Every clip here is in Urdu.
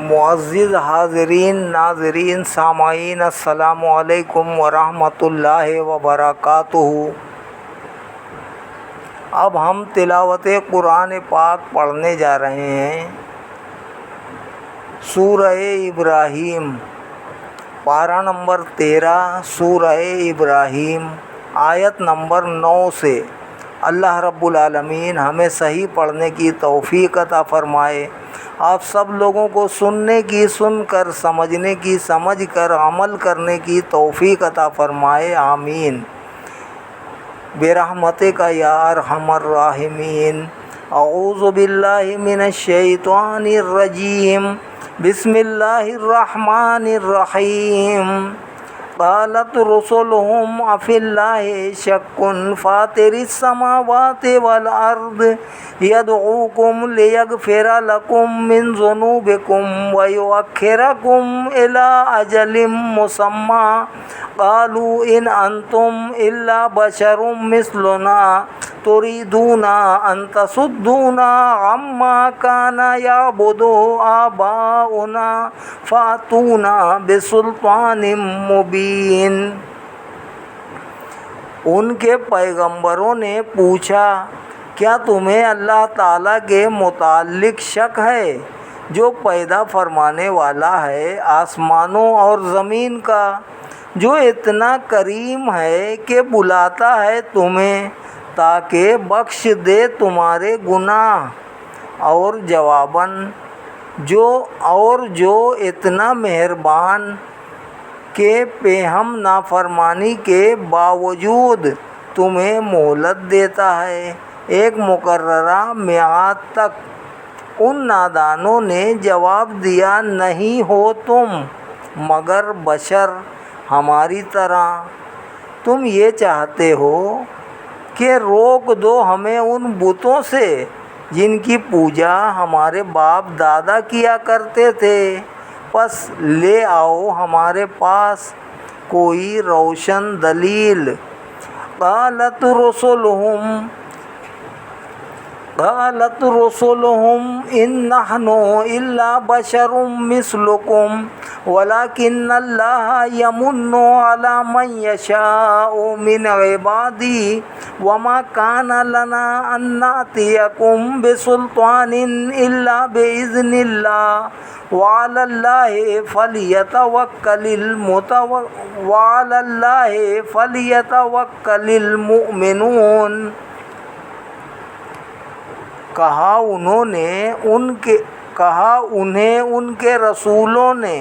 معزز حاضرین ناظرین سامعین السلام علیکم ورحمۃ اللہ وبرکاتہ۔ اب ہم تلاوت قرآن پاک پڑھنے جا رہے ہیں۔ سورہ ابراہیم، پارہ نمبر 13، سورہ ابراہیم، آیت نمبر 9 سے۔ اللہ رب العالمین ہمیں صحیح پڑھنے کی توفیق عطا فرمائے، آپ سب لوگوں کو سننے کی سن کر، سمجھنے کی سمجھ کر، عمل کرنے کی توفیق عطا فرمائے، آمین برحمتک یا ارحم الراحمین۔ اعوذ باللہ من الشیطان الرجیم، بسم اللہ الرحمن الرحیم۔ قالت رسلهم افی اللہ شک فاطر السماوات والارض یدعوکم لیغفر لکم من ذنوبکم ویؤخرکم الی اجل مسمی قالوا ان انتم الا بشر مثلنا تريدون ان تصدونا عما كان يعبد آباؤنا فأتونا بسلطان مبين۔ ان کے پیغمبروں نے پوچھا، کیا تمہیں اللہ تعالیٰ کے متعلق شک ہے جو پیدا فرمانے والا ہے آسمانوں اور زمین کا، جو اتنا کریم ہے کہ بلاتا ہے تمہیں تاکہ بخش دے تمہارے گناہ، اور جواباً جو اتنا مہربان کہ ہم نافرمانی کے باوجود تمہیں مہلت دیتا ہے ایک مقررہ میعاد تک۔ ان نادانوں نے جواب دیا، نہیں ہو تم مگر بشر ہماری طرح، تم یہ چاہتے ہو کہ روک دو ہمیں ان بتوں سے جن کی پوجا ہمارے باپ دادا کیا کرتے تھے، پس لے آؤ ہمارے پاس کوئی روشن دلیل۔ قالت رسلهم ان نحن الا بشر مثلكم ولكن الله يمن على من يشاء من عباده وما كان لنا ان نأتيكم بسلطان الا باذن الله وعلى الله فليتوكل المؤمنون۔ کہا انہیں ان کے رسولوں نے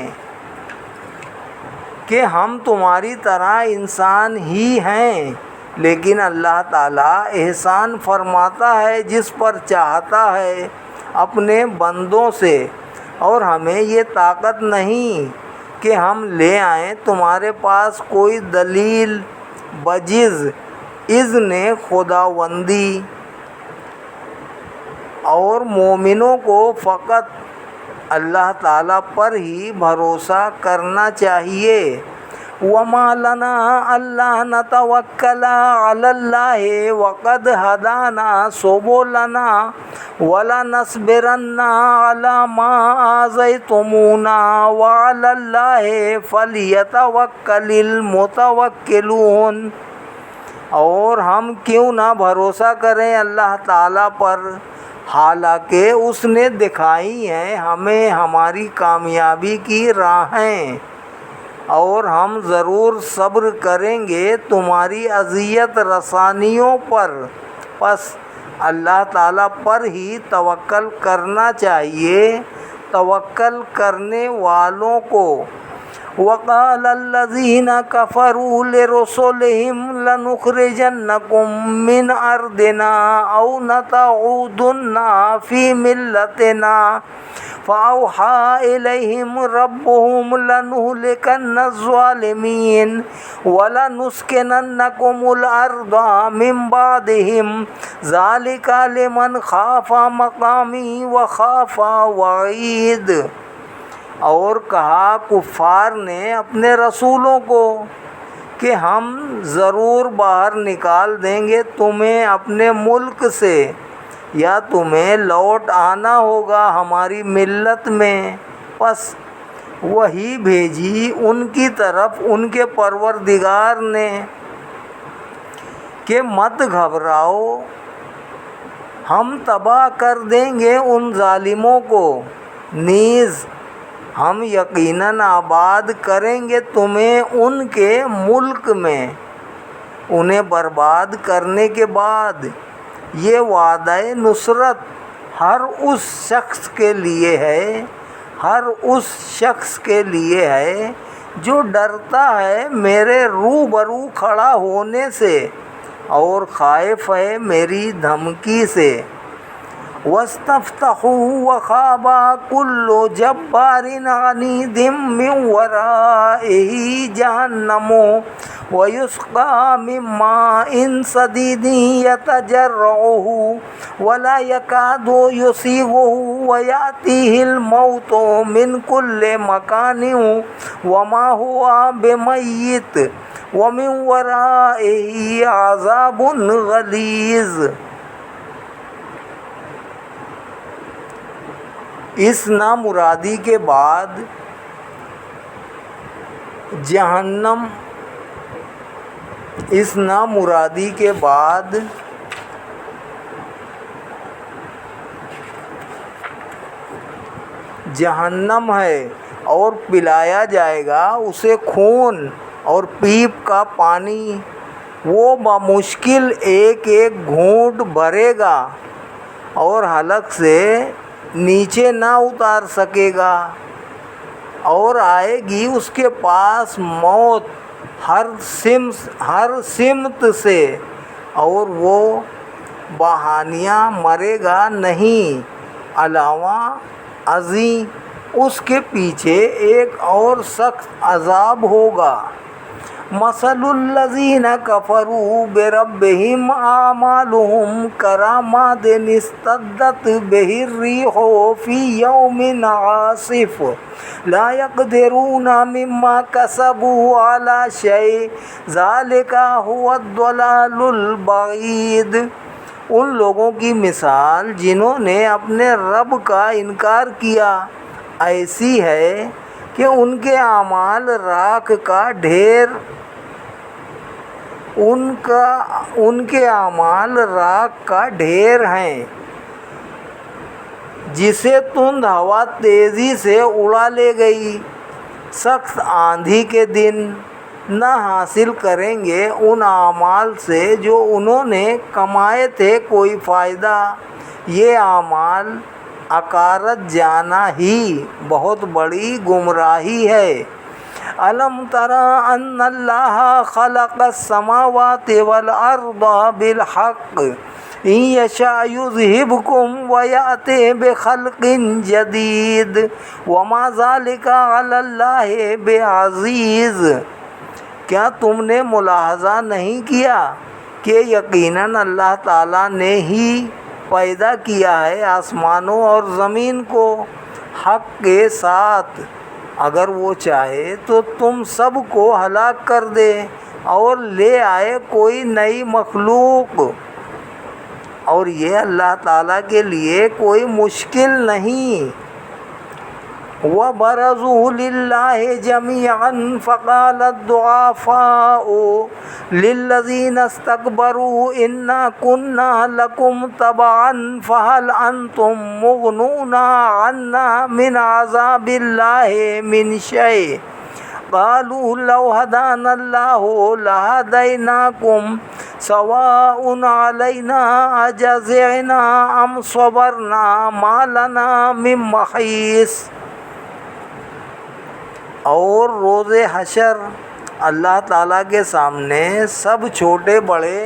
کہ ہم تمہاری طرح انسان ہی ہیں، لیکن اللہ تعالیٰ احسان فرماتا ہے جس پر چاہتا ہے اپنے بندوں سے، اور ہمیں یہ طاقت نہیں کہ ہم لے آئیں تمہارے پاس کوئی دلیل بجز اذن خداوندی، اور مومنوں کو فقط اللہ تعالیٰ پر ہی بھروسہ کرنا چاہیے۔ وَمَا لَنَا أَلَّا نَتَوَكَّلَ عَلَى اللَّهِ وَقَدْ هَدَانَا سُبُلَنَا وَلَنَصْبِرَنَّ عَلَى مَا آذَيْتُمُونَا وَعَلَى اللَّهِ فَلْيَتَوَكَّلِ الْمُتَوَكِّلُونَ۔ اور ہم کیوں نہ بھروسہ کریں اللہ تعالیٰ پر، حالانکہ اس نے دکھائی ہیں ہمیں ہماری کامیابی کی راہیں، اور ہم ضرور صبر کریں گے تمہاری اذیت رسانیوں پر، پس اللہ تعالیٰ پر ہی توکل کرنا چاہیے توکل کرنے والوں کو۔ وقال الذين كفروا لرسلهم لنخرجنكم من أرضنا أو لتعودن في ملتنا فأوحى إليهم ربهم لنهلكن الظالمين ولنسكننكم الأرض من بعدهم ذلك لمن خاف مقامي وخاف وعيد۔ اور کہا کفار نے اپنے رسولوں کو کہ ہم ضرور باہر نکال دیں گے تمہیں اپنے ملک سے، یا تمہیں لوٹ آنا ہوگا ہماری ملت میں، پس وہی بھیجی ان کی طرف ان کے پروردگار نے کہ مت گھبراؤ، ہم تباہ کر دیں گے ان ظالموں کو، نیز ہم یقیناً آباد کریں گے تمہیں ان کے ملک میں انہیں برباد کرنے کے بعد۔ یہ وعدہ نصرت ہر اس شخص کے لیے ہے جو ڈرتا ہے میرے روبرو کھڑا ہونے سے اور خائف ہے میری دھمکی سے۔ وَاسْتَفْتَحُوا وَخَابَ كُلُّ جَبَّارٍ عَنِيدٍ مِّن وَرَائِهِ جَهَنَّمُ وَيُسْقَىٰ مِن مَّاءٍ صَدِيدٍ يَتَجَرَّعُهُ وَلَا يَكَادُ يُسِيغُهُ وَيَأْتِيهِ الْمَوْتُ مِن كُلِّ مَكَانٍ وَمَا هُوَ بِمَيِّتٍ وَمِن وَرَائِهِ عَذَابٌ غَلِيظٌ۔ اس نامرادی کے بعد جہنم ہے اور پلایا جائے گا اسے خون اور پیپ کا پانی، وہ بمشکل ایک ایک گھونٹ بھرے گا اور حلق سے نیچے نہ اتار سکے گا، اور آئے گی اس کے پاس موت ہر سمت سے، اور وہ بہانیہ مرے گا نہیں، علاوہ ازیں اس کے پیچھے ایک اور سخت عذاب ہوگا۔ مثل الذین کفروا بربہم اعمالہم کرماد اشتدت بہ الريح فی یوم عاصف لا یقدرون مما کسبوا علی شیء ذلک ھو الضلال البعید۔ ان لوگوں کی مثال جنہوں نے اپنے رب کا انکار کیا ایسی ہے کہ ان کے اعمال راکھ کا ڈھیر ہیں جسے تند ہوا تیزی سے اڑا لے گئی۔ سخت آندھی کے دن نہ حاصل کریں گے ان اعمال سے جو انہوں نے کمائے تھے کوئی فائدہ۔ یہ اعمال عقارت جانا ہی بہت بڑی گمراہی ہے۔ الم تر ان اللہ خلق السماوات والارض بالحق ان یشاء یذہبکم ویأتی بخلق جدید وما ذلک علی اللہ بعزیز۔ کیا تم نے ملاحظہ نہیں کیا کہ یقیناً اللہ تعالیٰ نے ہی پیدا کیا ہے آسمانوں اور زمین کو حق کے ساتھ، اگر وہ چاہے تو تم سب کو ہلاک کر دے اور لے آئے کوئی نئی مخلوق، اور یہ اللہ تعالیٰ کے لیے کوئی مشکل نہیں۔ وَبَرَزُوا لِلَّهِ جَمِيعًا فَقَالَ الضُّعَفَاءُ لِلَّذِينَ اسْتَكْبَرُوا إِنَّا كُنَّا لَكُمْ تَبَعًا فَهَلْ أَنْتُمْ مُغْنُونَ عَنَّا مِنْ عَذَابِ اللَّهِ مِنْ شَيْءٍ قَالُوا لَوْ هَدَانَا اللَّهُ لَهَدَيْنَاكُمْ سَوَاءٌ عَلَيْنَا أَجَزِعْنَا أَمْ صَبَرْنَا مَا لَنَا مِن مَّحِيصٍ۔ اور روز حشر اللہ تعالیٰ کے سامنے سب چھوٹے بڑے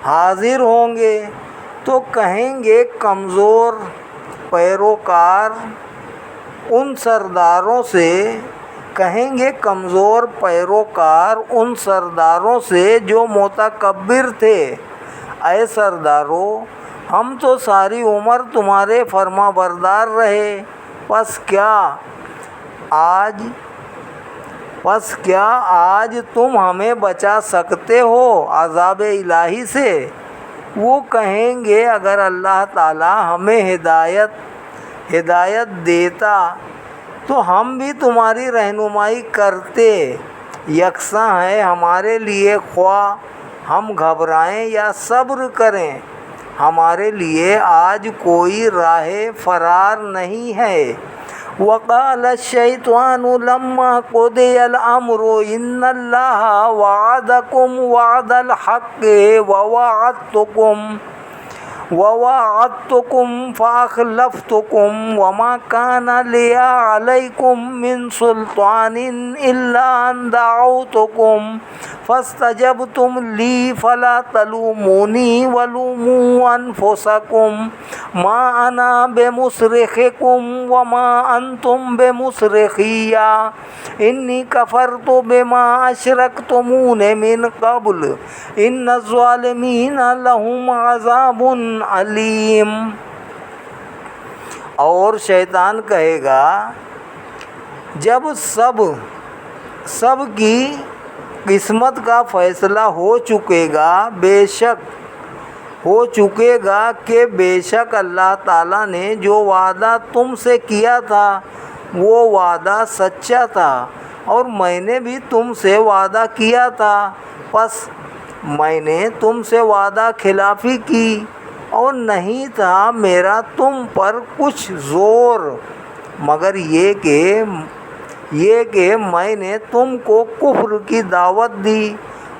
حاضر ہوں گے تو کہیں گے کمزور پیروکار ان سرداروں سے جو متکبر تھے، اے سرداروں ہم تو ساری عمر تمہارے فرما بردار رہے، پس کیا آج تم ہمیں بچا سکتے ہو عذاب الہی سے؟ وہ کہیں گے اگر اللہ تعالیٰ ہمیں ہدایت دیتا تو ہم بھی تمہاری رہنمائی کرتے، یکساں ہے ہمارے لیے خواہ ہم گھبرائیں یا صبر کریں، ہمارے لیے آج کوئی راہ فرار نہیں ہے۔ وقال الشیطان لما قضی الامر ان اللہ وعدکم وعد الحق ووعدتکم فاخلفتکم وما کان لی علیکم من سلطان الا ان دعوتکم فاستجبتم لی فلا تلومونی ولوموا انفسکم ما انا بمصرخکم وما انتم بمصرخی انی کفرت بما اشرکتمون من قبل ان الظالمین لهم عذاب علیم۔ اور شیطان کہے گا جب سب کی قسمت کا فیصلہ ہو چکے گا کہ بے شک اللہ تعالیٰ نے جو وعدہ تم سے کیا تھا وہ وعدہ سچا تھا اور میں نے بھی تم سے وعدہ کیا تھا، پس میں نے تم سے وعدہ خلافی کی اور نہیں تھا میرا تم پر کچھ زور مگر یہ کہ میں نے تم کو کفر کی دعوت دی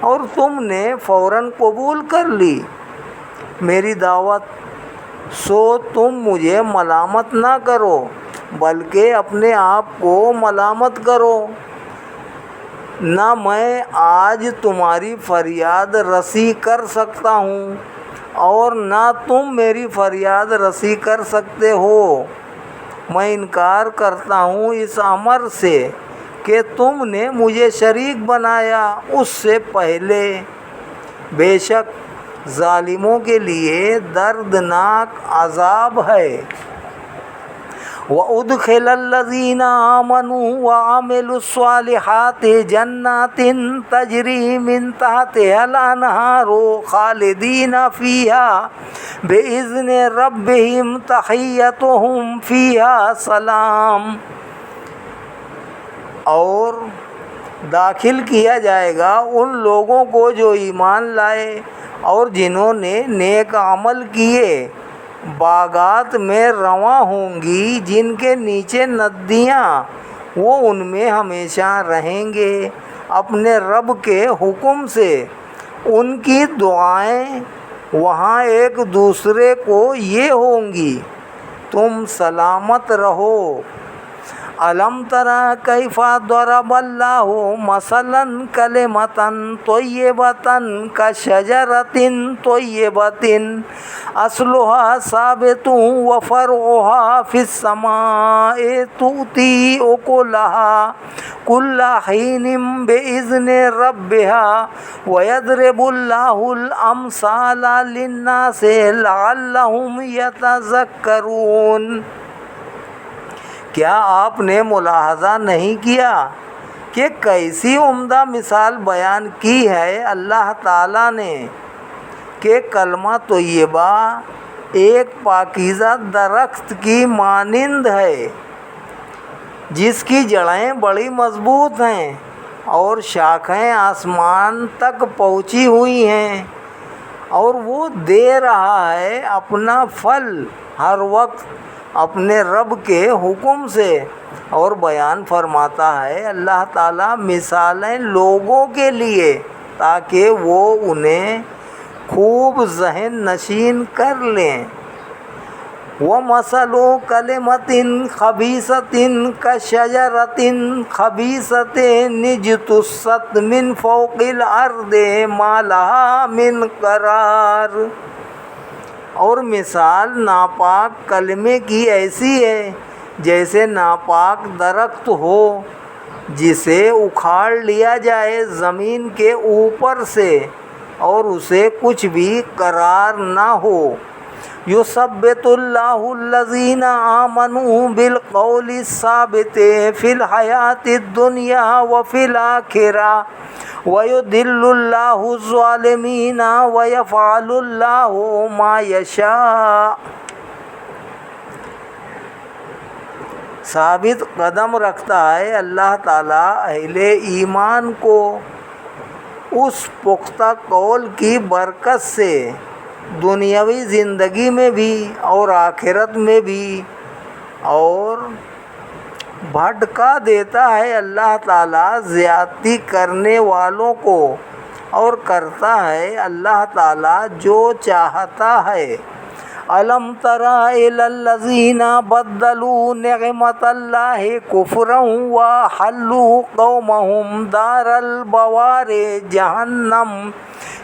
اور تم نے فوراً قبول کر لی میری دعوت، سو تم مجھے ملامت نہ کرو بلکہ اپنے آپ کو ملامت کرو۔ نہ میں آج تمہاری فریاد رسی کر سکتا ہوں اور نہ تم میری فریاد رسی کر سکتے ہو، میں انکار کرتا ہوں اس امر سے کہ تم نے مجھے شریک بنایا اس سے پہلے، بے شک ظالموں کے لیے دردناک عذاب ہے۔ وَأُدْخِلَ الَّذِينَ آمَنُوا وَعَمِلُوا الصَّالِحَاتِ جَنَّاتٍ تَجْرِي مِن تَحْتِهَا الْأَنْهَارُ خَالِدِينَ فِيهَا بِإِذْنِ رَبِّهِمْ تَحِيَّتُهُمْ فِيهَا سَلَامٌ۔ اور داخل کیا جائے گا ان لوگوں کو جو ایمان لائے اور جنہوں نے نیک عمل کیے، باغات میں رواں ہوں گی جن کے نیچے ندیاں، وہ ان میں ہمیشہ رہیں گے اپنے رب کے حکم سے۔ ان کی دعائیں وہاں ایک دوسرے کو یہ ہوں گی تم سلامت رہو۔ أَلَمْ تَرَ كَيْفَ ضَرَبَ اللَّهُ مَثَلًا كَلِمَةً طَيِّبَةً كَشَجَرَةٍ طَيِّبَةٍ أَصْلُهَا ثَابِتٌ وَفَرْعُهَا فِي السَّمَاءِ تُؤْتِي أُكُلَهَا كُلَّ حِينٍ بِإِذْنِ رَبِّهَا وَيَضْرِبُ اللَّهُ الْأَمْثَالَ لِلنَّاسِ لَعَلَّهُمْ يَتَذَكَّرُونَ۔ کیا آپ نے ملاحظہ نہیں کیا کہ کیسی عمدہ مثال بیان کی ہے اللہ تعالیٰ نے کہ کلمہ طیبہ ایک پاکیزہ درخت کی مانند ہے جس کی جڑیں بڑی مضبوط ہیں اور شاخیں آسمان تک پہنچی ہوئی ہیں، اور وہ دے رہا ہے اپنا پھل ہر وقت اپنے رب کے حکم سے۔ اور بیان فرماتا ہے اللہ تعالیٰ مثالیں لوگوں کے لیے تاکہ وہ انہیں خوب ذہن نشین کر لیں۔ وَمَثَلُ كَلِمَةٍ خَبِيثَةٍ كَشَجَرَةٍ خَبِيثَةٍ اجْتُثَّتْ مِنْ فَوْقِ الْأَرْضِ مَا لَهَا مِنْ قَرَارٍ۔ اور مثال ناپاک کلمے کی ایسی ہے جیسے ناپاک درخت ہو جسے اکھاڑ لیا جائے زمین کے اوپر سے اور اسے کچھ بھی قرار نہ ہو۔ یثبت اللہ الذین آمنوا بالقول الثابت فی الحیاۃ الدنیا وفی الآخرہ وَيُضِلُّ اللَّهُ الظَّالِمِينَ وَيَفْعَلُ اللَّهُ مَا يَشَاءُ۔ ثابت قدم رکھتا ہے۔ اللہ تعالیٰ اہل ایمان کو اس پختہ قول کی برکت سے دنیاوی زندگی میں بھی اور آخرت میں بھی اور بھٹکا دیتا ہے۔ اللہ تعالیٰ زیادتی کرنے والوں کو اور کرتا ہے اللہ تعالیٰ جو چاہتا ہے۔ الم تر الی الذین بدلوا نعمت اللہ کفرا وحلوا قومهم دار البوار جہنم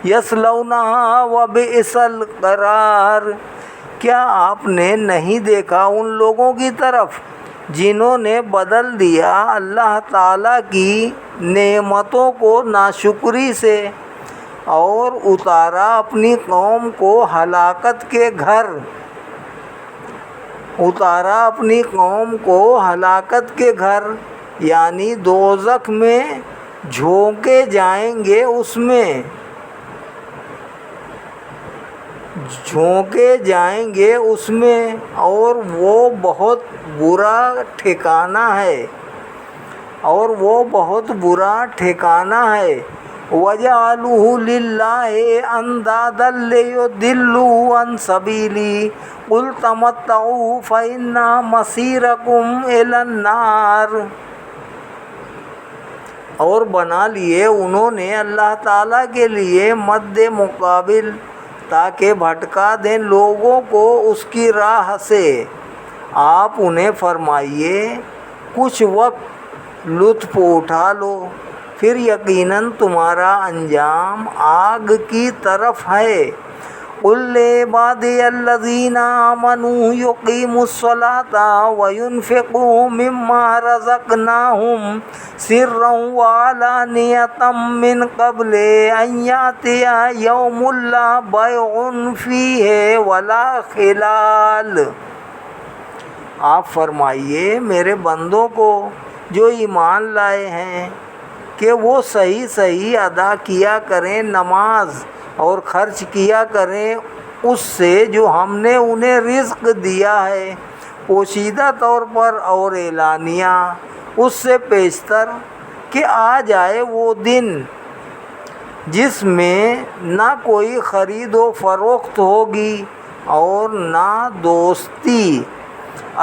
یصلونہا وبئس القرار۔ کیا آپ نے نہیں دیکھا ان لوگوں کی طرف جنہوں نے بدل دیا اللہ تعالیٰ کی نعمتوں کو ناشکری سے اور اتارا اپنی قوم کو ہلاکت کے گھر، یعنی دوزخ میں جھونکے جائیں گے اس میں اور وہ بہت برا ٹھکانہ ہے۔ وَجَعَلُوا لِلَّهِ أَنْدَادًا لِيُضِلُّوا عَنْ سَبِيلِهِ قُلْ تَمَتَّعُوا فَإِنَّ مَصِيرَكُمْ إِلَى النَّارِ۔ اور بنا لیے انہوں نے اللہ تعالیٰ کے لیے مد مقابل تاکہ بھٹکا دیں لوگوں کو اس کی راہ سے۔ آپ انہیں فرمائیے کچھ وقت لطف اٹھا لو، پھر یقیناً تمہارا انجام آگ کی طرف ہے۔ قُل لِّعِبَادِيَ الَّذِينَ آمَنُوا يُقِيمُوا الصَّلَاةَ وَيُنْفِقُوا مِمَّا رَزَقْنَاهُمْ سِرًّا وَعَلَانِيَةً مِّن قَبْلِ أَن يَأْتِيَ يَوْمٌ لَّا بَيْعٌ فِيهِ وَلَا خِلَالٌ۔ آپ فرمائیے میرے بندوں کو جو ایمان لائے ہیں کہ وہ صحیح ادا کیا کریں نماز اور خرچ کیا کریں اس سے جو ہم نے انہیں رزق دیا ہے، پوشیدہ طور پر اور اعلانیہ اس سے پیشتر کہ آ جائے وہ دن جس میں نہ کوئی خرید و فروخت ہوگی اور نہ دوستی۔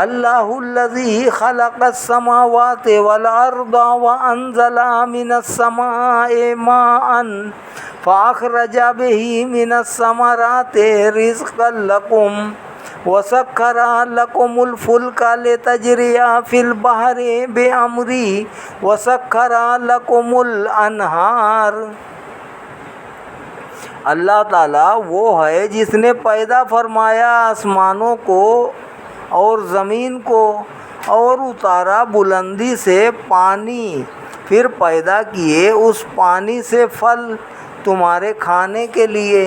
اللہ الذی خلق السماوات والارض وانزل من السماء ماء فاخرج به من الثمرات رزقا لكم وسخر لكم الفلك لتجري في البحر بأمره وسخر لكم الانہار۔ اللہ تعالیٰ وہ ہے جس نے پیدا فرمایا آسمانوں کو اور زمین کو اور اتارا بلندی سے پانی، پھر پیدا کیے اس پانی سے پھل تمہارے کھانے کے لیے،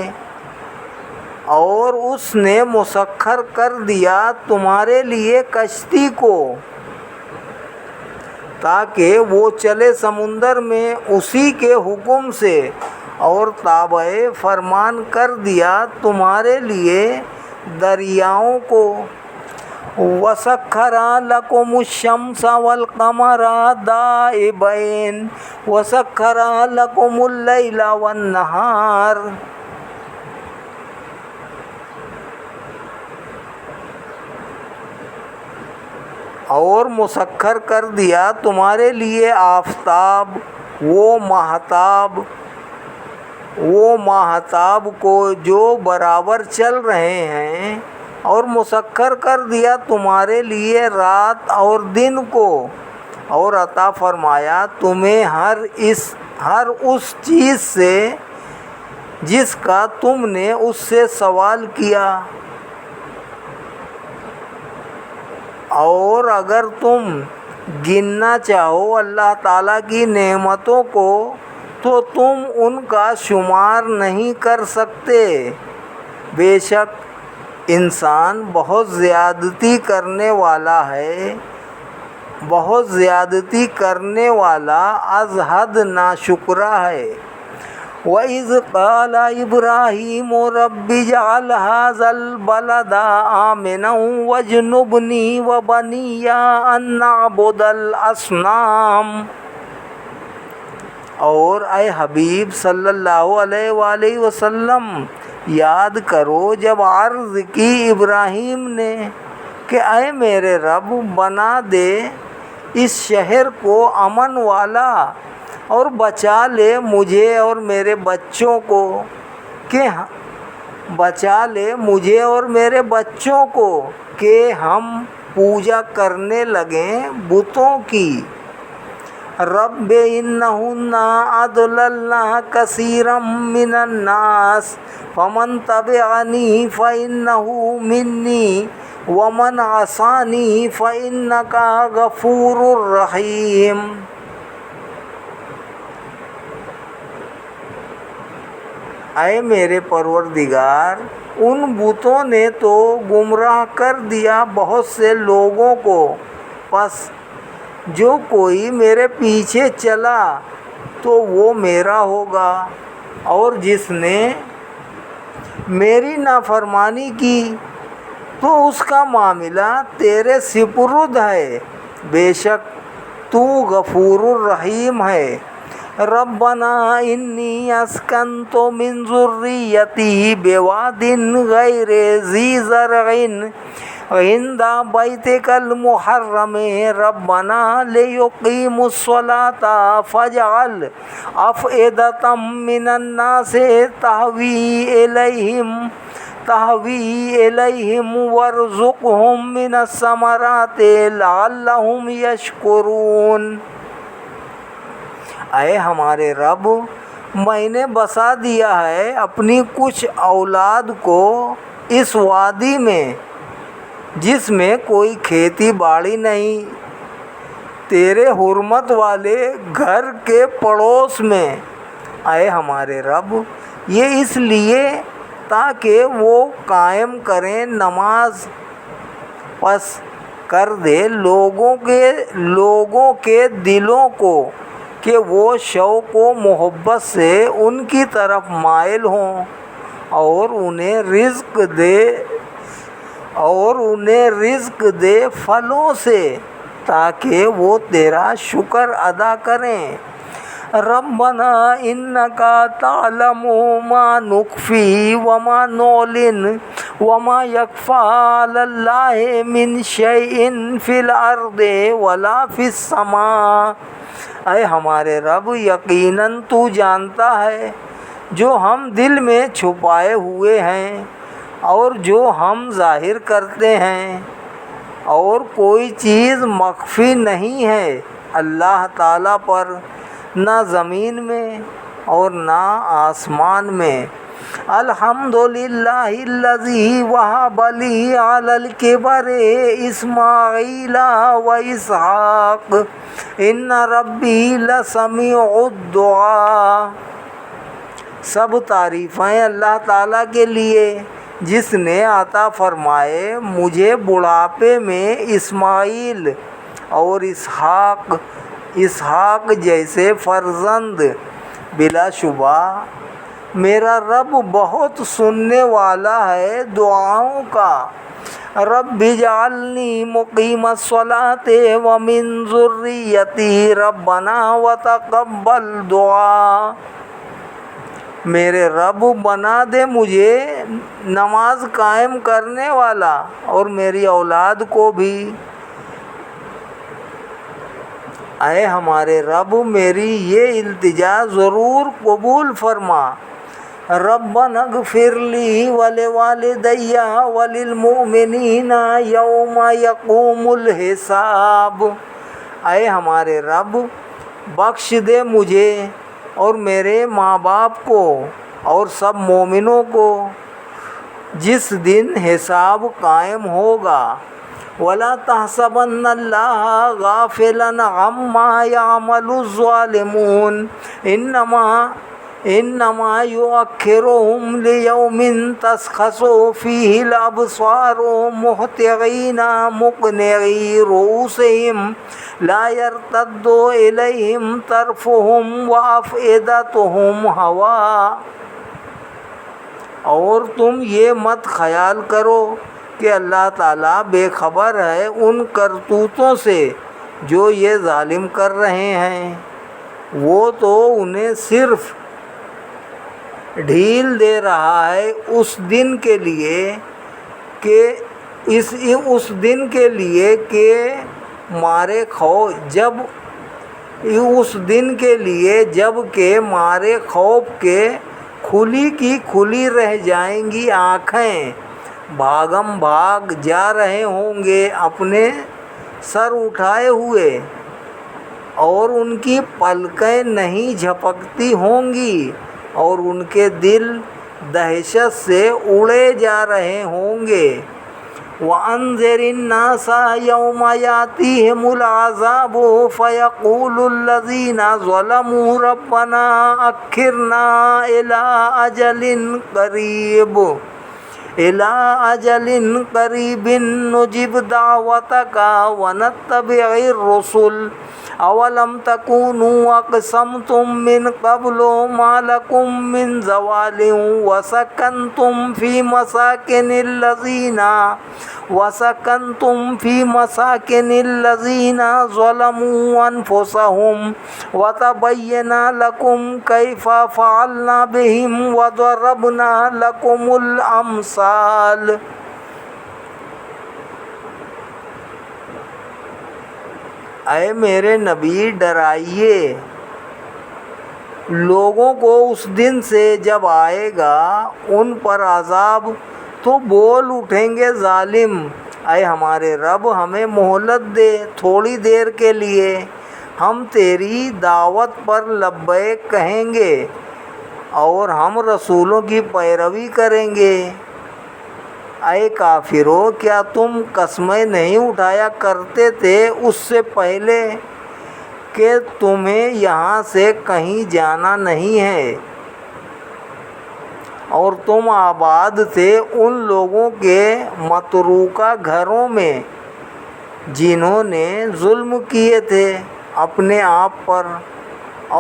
اور اس نے مسخر کر دیا تمہارے لیے کشتی کو تاکہ وہ چلے سمندر میں اسی کے حکم سے، اور تابع فرمان کر دیا تمہارے لیے دریاؤں کو۔ وَسَخَّرَ لَكُمُ الشَّمْسَ وَالْقَمَرَ دَائِبَيْنِ وَسَخَّرَ لَكُمُ اللَّيْلَ وَالنَّهَارَ۔ اور مسخر کر دیا تمہارے لیے آفتاب وہ ماہتاب کو جو برابر چل رہے ہیں، اور مسخر کر دیا تمہارے لیے رات اور دن کو، اور عطا فرمایا تمہیں ہر اس چیز سے جس کا تم نے اس سے سوال کیا، اور اگر تم گننا چاہو اللہ تعالیٰ کی نعمتوں کو تو تم ان کا شمار نہیں کر سکتے۔ بے شک انسان بہت زیادتی کرنے والا از حد ناشکرا ہے۔ وَإِذْ قَالَ إِبْرَاهِيمُ رَبِّ اجْعَلْ هَٰذَا الْبَلَدَ آمِنًا وَاجْنُبْنِي وَبَنِيَّ أَن نَّعْبُدَ الْأَصْنَامَ۔ اور اے حبیب صلی اللہ علیہ وآلہ وسلم، یاد کرو جب عرض کی ابراہیم نے کہ اے میرے رب بنا دے اس شہر کو امن والا اور بچا لے مجھے اور میرے بچوں کو، کہ ہم پوجا کرنے لگیں بتوں کی۔ رب انہن اضللن کثیرا من الناس فمن تبعنی فانہ منی ومن عصانی فانک غفور رحیم۔ اے میرے پروردگار، ان بتوں نے تو گمراہ کر دیا بہت سے لوگوں کو، پس جو کوئی میرے پیچھے چلا تو وہ میرا ہوگا، اور جس نے میری نافرمانی کی تو اس کا معاملہ تیرے سپرد ہے، بے شک تو غفور الرحیم ہے۔ ربنا انی اسکنت من ذریتی بواد غیر ذی زرع عند بیتک المحرم ربنا لیقیموا الصلاة فاجعل افئدة من الناس تهوی الیہم وارزقہم من الثمرات لعلہم یشکرون۔ اے ہمارے رب، میں نے بسا دیا ہے اپنی کچھ اولاد کو اس وادی میں جس میں کوئی کھیتی باڑی نہیں، تیرے حرمت والے گھر کے پڑوس میں۔ اے ہمارے رب، یہ اس لیے تاکہ وہ قائم کریں نماز، پس کر دے لوگوں کے دلوں کو کہ وہ شوق و محبت سے ان کی طرف مائل ہوں، اور انہیں رزق دے پھلوں سے تاکہ وہ تیرا شکر ادا کریں۔ ربنا انک تعلم ما نخفی وما نعلن وما یخفی علی اللہ من شیء فی الارض ولا فی السماء۔ اے ہمارے رب، یقیناً تو جانتا ہے جو ہم دل میں چھپائے ہوئے ہیں اور جو ہم ظاہر کرتے ہیں، اور کوئی چیز مخفی نہیں ہے اللہ تعالیٰ پر، نہ زمین میں اور نہ آسمان میں۔ الحمدللہ الذی وہب لی علی الکبر اسماعیل و اسحاق ان ربی لسمیع الدعاء۔ سب تعریفیں اللہ تعالیٰ کے لیے جس نے عطا فرمائے مجھے بڑھاپے میں اسماعیل اور اسحاق جیسے فرزند۔ بلا شبہ میرا رب بہت سننے والا ہے دعاؤں کا۔ رب اجعلنی مقیم الصلاۃ ومن ذریتی ربنا وتقبل دعا۔ میرے رب بنا دے مجھے نماز قائم کرنے والا اور میری اولاد کو بھی۔ اے ہمارے رب، میری یہ التجا ضرور قبول فرما۔ ربنا اغفر لی ولوالدی وللمؤمنین یوم یقوم الحساب۔ اے ہمارے رب، بخش دے مجھے اور میرے ماں باپ کو اور سب مومنوں کو جس دن حساب قائم ہوگا۔ وَلَا تَحْسَبَنَّ اللَّهَ غَافِلًا عَمَّا يَعْمَلُ الظَّالِمُونَ انما یؤخرهم لیوم تشخص فیہ الابصار مہطعین مقنعی رؤوسہم لا یرتد الیہم طرفہم وافئدتہم ہواء۔ اور تم یہ مت خیال کرو کہ اللہ تعالیٰ بے خبر ہے ان کرتوتوں سے جو یہ ظالم کر رہے ہیں، وہ تو انہیں صرف ڈھیل دے رہا ہے اس دن کے لیے کہ مارے جب کہ مارے خوف کے کھلی کی کھلی رہ جائیں گی آنکھیں، بھاگم بھاگ جا رہے ہوں گے اپنے سر اٹھائے ہوئے، اور ان کی پلکیں نہیں جھپکتی ہوں گی، اور ان کے دل دہشت سے اڑے جا رہے ہوں گے۔ وَأَنذِرِ النَّاسَ يَوْمَ يَأْتِيهِمُ الْعَذَابُ فَيَقُولُ الَّذِينَ ظَلَمُوا رَبَّنَا أَخِّرْنَا إِلَىٰ أَجَلٍ قَرِيبٍ نُجِبْ دَعْوَتَكَ وَنَتَّبِعِ الرُّسُلَ اولم تکونوا اقسمتم من قبل ما لکم من زوال وسکنتم فی مساکن الذین ظلموا انفسهم وتبین لکم کیف فعلنا بهم وضربنا لکم الامثال۔ اے میرے نبی ڈرائیے لوگوں کو اس دن سے جب آئے گا ان پر عذاب، تو بول اٹھیں گے ظالم، اے ہمارے رب ہمیں مہلت دے تھوڑی دیر کے لیے، ہم تیری دعوت پر لبیک کہیں گے اور ہم رسولوں کی پیروی کریں گے۔ اے کافرو، کیا تم قسمیں نہیں اٹھایا کرتے تھے اس سے پہلے کہ تمہیں یہاں سے کہیں جانا نہیں ہے، اور تم آباد تھے ان لوگوں کے متروکہ گھروں میں جنہوں نے ظلم کیے تھے اپنے آپ پر،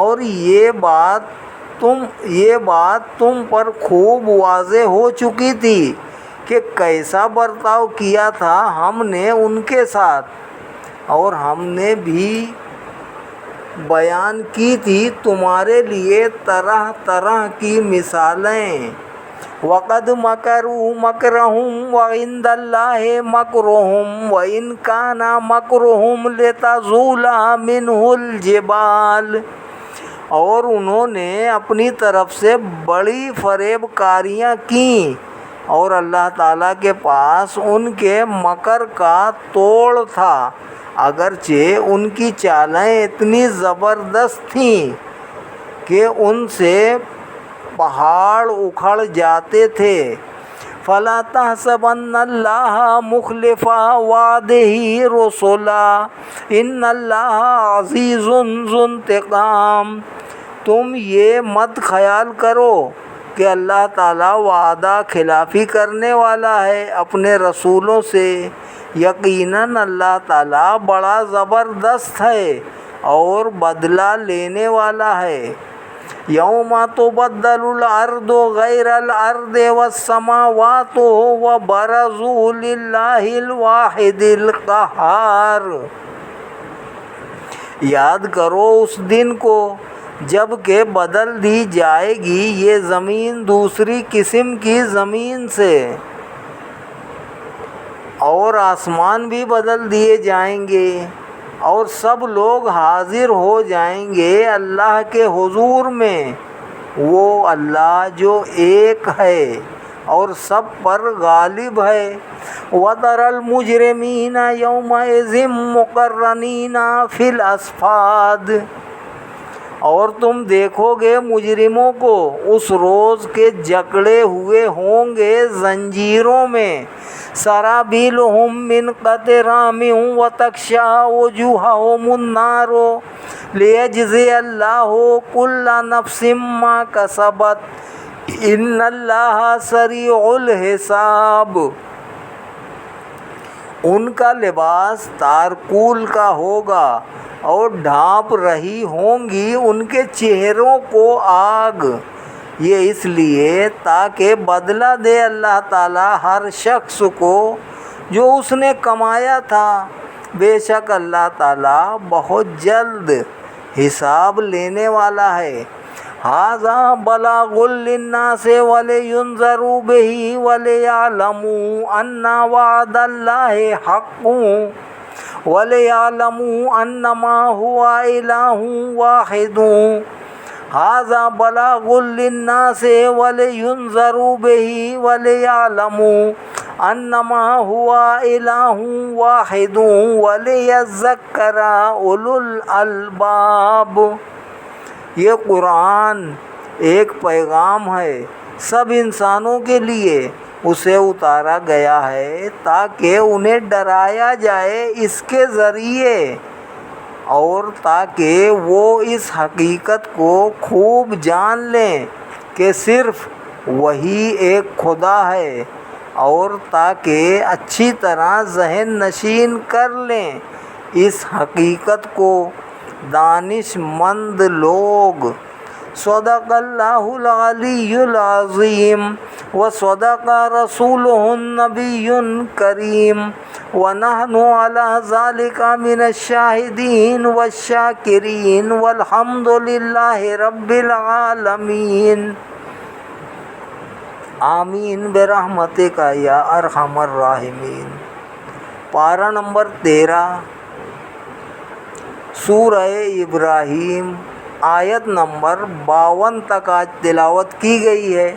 اور یہ بات تم پر خوب واضح ہو چکی تھی کہ کیسا برتاؤ کیا تھا ہم نے ان کے ساتھ، اور ہم نے بھی بیان کی تھی تمہارے لیے طرح طرح کی مثالیں۔ وَقَدْ مَكَرُوا مَكْرَهُمْ وَعِندَ اللَّهِ مَكْرُهُمْ وَإِنْ كَانَ مَكْرُهُمْ لِتَزُولَ مِنْهُ الْجِبَالُ۔ اور انہوں نے اپنی طرف سے بڑی فریب کاریاں کیں، اور اللہ تعالیٰ کے پاس ان کے مکر کا توڑ تھا، اگرچہ ان کی چالیں اتنی زبردست تھیں کہ ان سے پہاڑ اکھڑ جاتے تھے۔ فَلَا تَحْسَبَنَّ اللَّهَ مُخْلِفَ وَعْدِهِ رُسُلَهُ إِنَّ اللَّهَ عَزِيزٌ ذُو انتقام۔ تم یہ مت خیال کرو کہ اللہ تعالیٰ وعدہ خلافی کرنے والا ہے اپنے رسولوں سے، یقیناً اللہ تعالیٰ بڑا زبردست ہے اور بدلہ لینے والا ہے۔ یوم تبدل الارض غیر الارض والسماوات وبرزوا للہ الواحد القہار۔ یاد کرو اس دن کو جب کہ بدل دی جائے گی یہ زمین دوسری قسم کی زمین سے، اور آسمان بھی بدل دیے جائیں گے، اور سب لوگ حاضر ہو جائیں گے اللہ کے حضور میں، وہ اللہ جو ایک ہے اور سب پر غالب ہے۔ وَتَرَى الْمُجْرِمِينَ يَوْمَئِذٍ مُقَرَّنِينَ فِي الْأَصْفَادِ۔ اور تم دیکھو گے مجرموں کو اس روز کے جکڑے ہوئے ہوں گے زنجیروں میں، سرابیلہم من قطران وتغشی وجوہہم النار لیجزی اللہ کل نفس ما کسبت ان اللہ سریع الحساب۔ ان کا لباس تارکول کا ہوگا اور ڈھانپ رہی ہوں گی ان کے چہروں کو آگ، یہ اس لیے تاکہ بدلہ دے اللہ تعالیٰ ہر شخص کو جو اس نے کمایا تھا، بے شک اللہ تعالیٰ بہت جلد حساب لینے والا ہے۔ ھذا بلاغ للناس ولینذروا بہ ولیعلموا ان وعد اللہ حق ولیعلموا انما هو الہ واحد۔ ھذا بلاغ للناس ولینذروا بہ ولیعلموا انما هو الہ واحد ولیذکر اولو الالباب۔ یہ قرآن ایک پیغام ہے سب انسانوں کے لیے، اسے اتارا گیا ہے تاکہ انہیں ڈرایا جائے اس کے ذریعے، اور تاکہ وہ اس حقیقت کو خوب جان لیں کہ صرف وہی ایک خدا ہے، اور تاکہ اچھی طرح ذہن نشین کر لیں اس حقیقت کو دانش مند لوگ۔ صدق اللہ العلی العظیم وصدق رسولہ النبی الکریم ونحن علی ذلک من الشاہدین والشاکرین والحمد للہ رب العالمین۔ آمین برحمتک یا ارحم الراحمین۔ پارہ نمبر 13 سورہ ابراہیم، آیت نمبر 52 تک آج تلاوت کی گئی ہے۔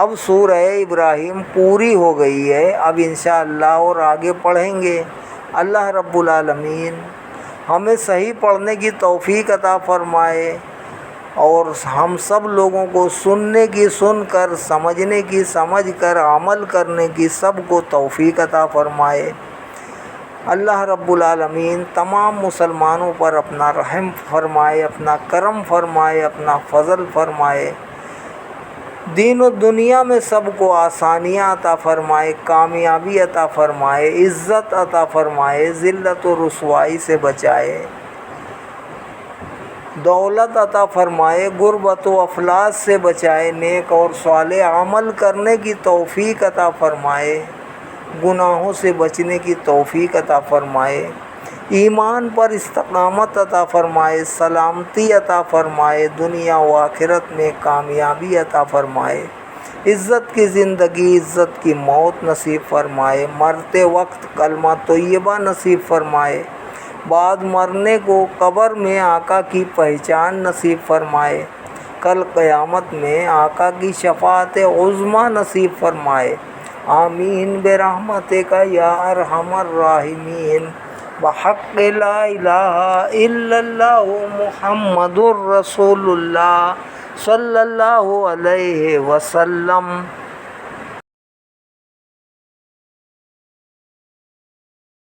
اب سورہ ابراہیم پوری ہو گئی ہے، اب انشاءاللہ اور آگے پڑھیں گے۔ اللہ رب العالمین ہمیں صحیح پڑھنے کی توفیق عطا فرمائے، اور ہم سب لوگوں کو سننے کی سن کر، سمجھنے کی سمجھ کر، عمل کرنے کی سب کو توفیق عطا فرمائے۔ اللہ رب العالمین تمام مسلمانوں پر اپنا رحم فرمائے، اپنا کرم فرمائے، اپنا فضل فرمائے، دین و دنیا میں سب کو آسانیاں عطا فرمائے، کامیابی عطا فرمائے، عزت عطا فرمائے، ذلت و رسوائی سے بچائے، دولت عطا فرمائے، غربت و افلاس سے بچائے، نیک اور صالح عمل کرنے کی توفیق عطا فرمائے، گناہوں سے بچنے کی توفیق عطا فرمائے، ایمان پر استقامت عطا فرمائے، سلامتی عطا فرمائے، دنیا و آخرت میں کامیابی عطا فرمائے، عزت کی زندگی، عزت کی موت نصیب فرمائے، مرتے وقت کلمہ طیبہ نصیب فرمائے، بعد مرنے کو قبر میں آقا کی پہچان نصیب فرمائے، کل قیامت میں آقا کی شفاعت عظمیٰ نصیب فرمائے۔ آمین برحمتک یا ارحم الراحمین، بحق لا الہ الا اللہ محمد الرسول اللہ صلی اللہ علیہ وسلم۔